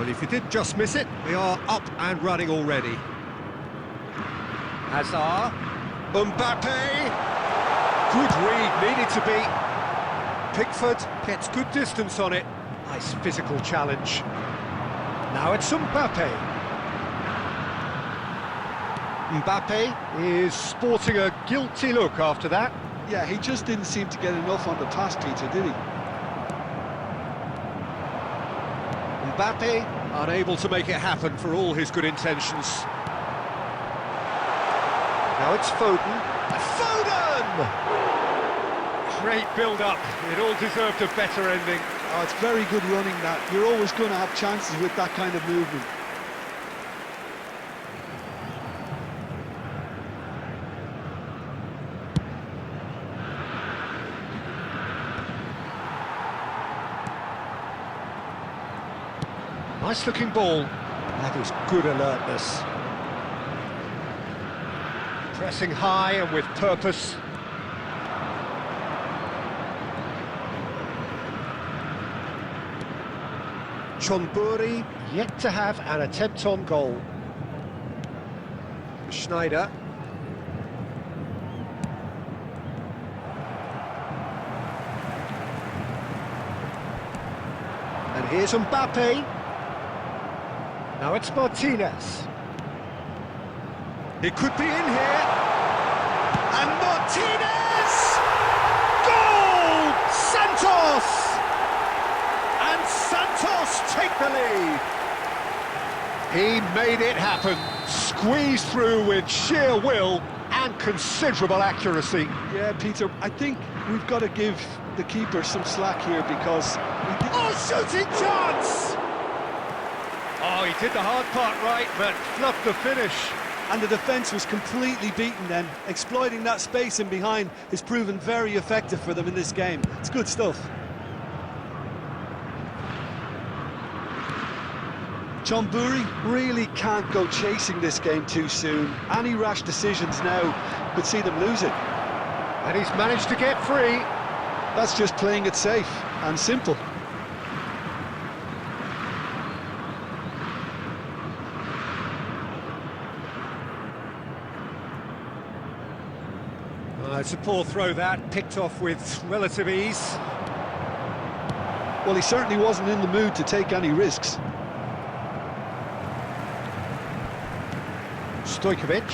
Well, if you did just miss it, we are up and running already. Hazard. Mbappe. Good read, needed to be. Pickford gets good distance on it. Nice physical challenge. Now it's Mbappe. Mbappe is sporting a guilty look after that. Yeah, he just didn't seem to get enough on the pass, Peter, did he? Mbappe unable to make it happen for all his good intentions. Now it's Foden. Foden! Great build-up. It all deserved a better ending. Oh, it's very good running that. You're always going to have chances with that kind of movement. Nice looking ball. That is good alertness. Pressing high and with purpose. Chonburi yet to have an attempt on goal. Schneider. And here's Mbappe. Now it's Martinez. It could be in here. And Martinez! Goal! Santos! And Santos take the lead. He made it happen. Squeezed through with sheer will and considerable accuracy. Yeah, Peter, I think we've got to give the keeper some slack here because... Oh, shooting chance! Oh, he did the hard part right, but fluffed the finish. And the defence was completely beaten then. Exploiting that space in behind has proven very effective for them in this game. It's good stuff. Chonburi really can't go chasing this game too soon. Any rash decisions now could see them lose it. And he's managed to get free. That's just playing it safe and simple. It's a poor throw that, picked off with relative ease. Well, he certainly wasn't in the mood to take any risks. Stojkovic.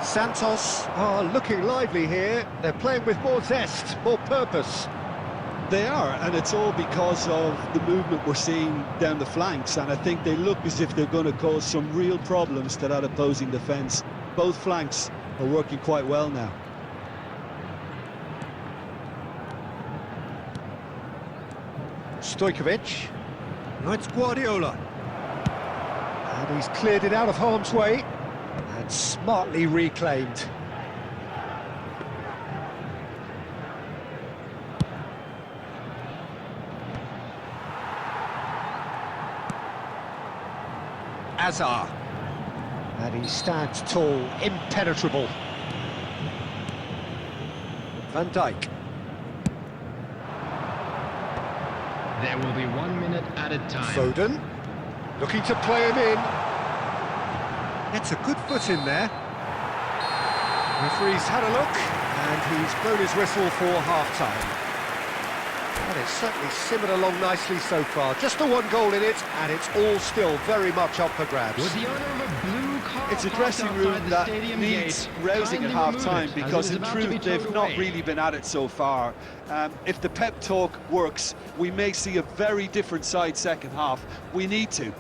Santos are looking lively here. They're playing with more zest, more purpose. They are, and it's all because of the movement we're seeing down the flanks, and I think they look as if they're going to cause some real problems to that opposing defence. Both flanks are working quite well now. Stojkovic. Now it's Guardiola. And he's cleared it out of harm's way and smartly reclaimed. Hazard. And he stands tall, impenetrable. Van Dijk. There will be 1 minute added time. Foden, looking to play him in. Gets a good foot in there. Referee's had a look, and he's blown his whistle for half-time. But it's certainly simmered along nicely so far. Just the one goal in it, and it's all still very much up for grabs. With the owner of a blue car It's a dressing room that needs rousing at half-time because in truth they've not really been at it so far. If the pep talk works, we may see a very different side second half. We need to.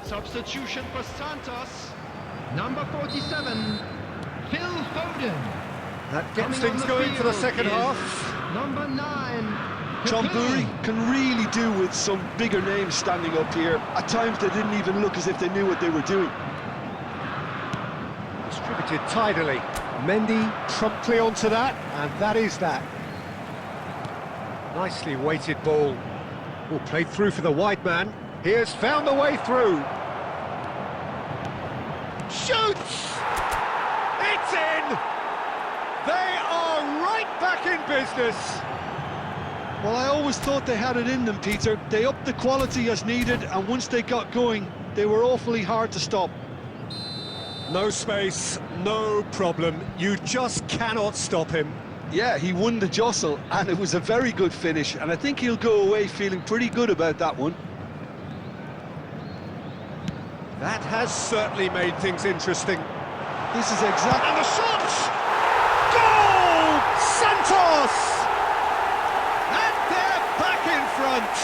Substitution for Santos. Number 47, Phil Foden. That gets things going for the second half. Number 9, Chonburi can really do with some bigger names standing up here. At times they didn't even look as if they knew what they were doing. Distributed tidily. Mendy promptly onto that, and that is that. Nicely weighted ball. All played through for the wide man. He has found the way through. Shoots! It's in! They are right back in business. Well, I always thought they had it in them, Peter. They upped the quality as needed, and once they got going, they were awfully hard to stop. No space, no problem. You just cannot stop him. Yeah, he won the jostle, and it was a very good finish, and I think he'll go away feeling pretty good about that one. That has certainly made things interesting. This is exactly... And the shot! Goal! Santos! And they're back in front.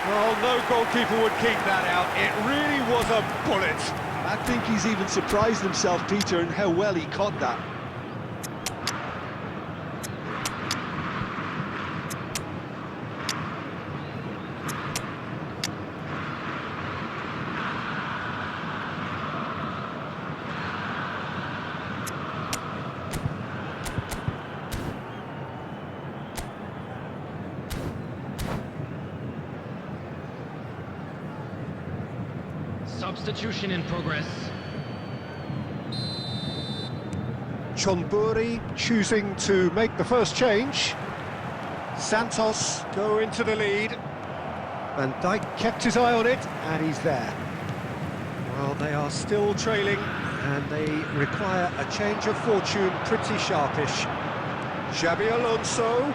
Well, no goalkeeper would keep that out. It really was a bullet. I think he's even surprised himself, Peter, in how well he caught that. Substitution in progress. Chonburi choosing to make the first change. Santos go into the lead. Van Dijk kept his eye on it, and he's there. Well, they are still trailing, and they require a change of fortune pretty sharpish. Xabi Alonso.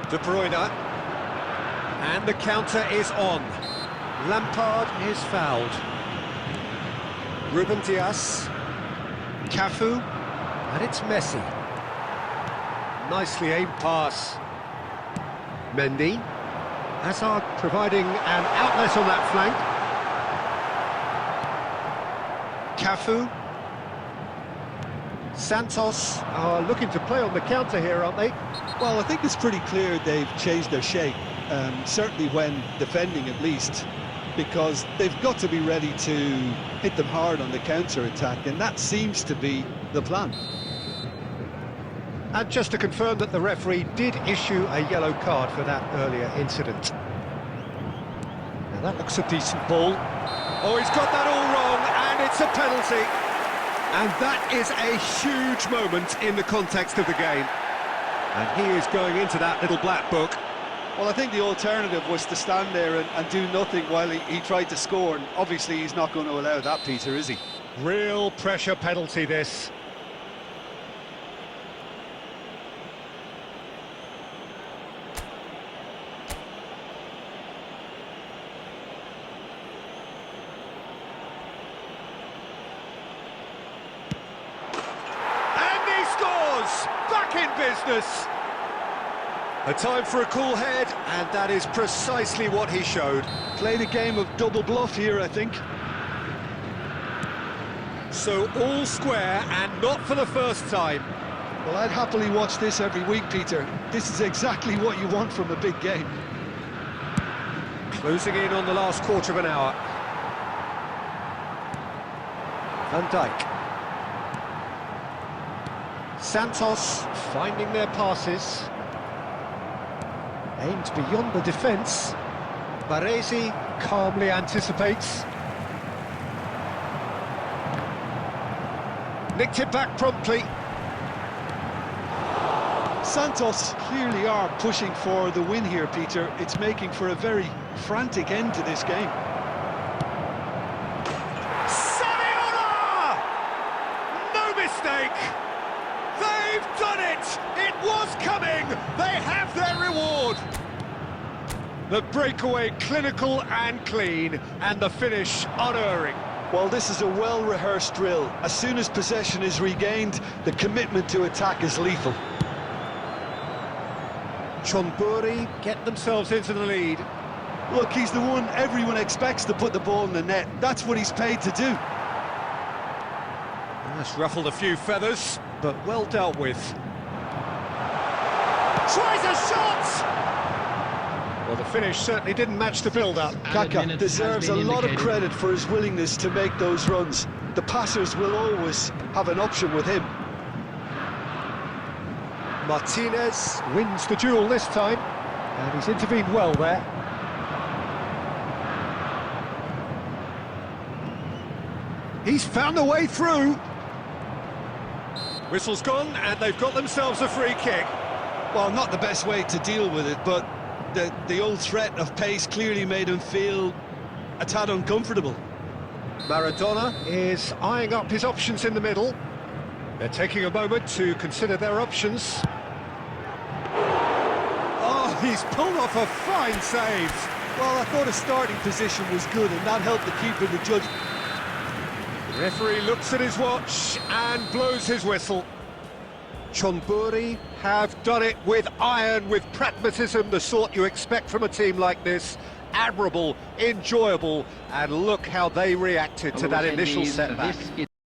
De Bruyne. And the counter is on. Lampard is fouled. Ruben Dias. Cafu. And it's Messi. Nicely aimed pass. Mendy. Hazard providing an outlet on that flank. Cafu. Santos are looking to play on the counter here, aren't they? Well, I think it's pretty clear they've changed their shape. Certainly when defending at least, because they've got to be ready to hit them hard on the counter-attack, and that seems to be the plan. And just to confirm that the referee did issue a yellow card for that earlier incident. Now that looks a decent ball. Oh, he's got that all wrong, and it's a penalty. And that is a huge moment in the context of the game. And he is going into that little black book. Well, I think the alternative was to stand there and do nothing while he tried to score, and obviously he's not going to allow that, Peter, is he? Real pressure penalty, this. And he scores! Back in business! A time for a cool head, and that is precisely what he showed. Played a game of double bluff here, I think. So all square, and not for the first time. Well, I'd happily watch this every week, Peter. This is exactly what you want from a big game. Closing in on the last quarter of an hour. Van Dijk. Santos finding their passes. Aimed beyond the defence. Baresi calmly anticipates. Nicked it back promptly. Santos clearly are pushing for the win here, Peter. It's making for a very frantic end to this game. Saviola! No mistake! They've done it! It was coming! They have their reward! The breakaway clinical and clean, and the finish unerring. Well, this is a well-rehearsed drill. As soon as possession is regained, the commitment to attack is lethal. Chonburi get themselves into the lead. Look, he's the one everyone expects to put the ball in the net. That's what he's paid to do. That's ruffled a few feathers, but well dealt with. Tries a shot! Well, the finish certainly didn't match the build-up. Kaká deserves a lot of credit for his willingness to make those runs. The passers will always have an option with him. Martinez wins the duel this time, and he's intervened well there. He's found a way through. Whistle's gone, and they've got themselves a free kick. Well, not the best way to deal with it, but the old threat of pace clearly made him feel a tad uncomfortable. Maradona is eyeing up his options in the middle. They're taking a moment to consider their options. Oh, he's pulled off a fine save. Well, I thought his starting position was good, and that helped the keeper to judge. The referee looks at his watch and blows his whistle. Chonburi have done it with iron, with pragmatism, the sort you expect from a team like this. Admirable, enjoyable, and look how they reacted to that initial setback.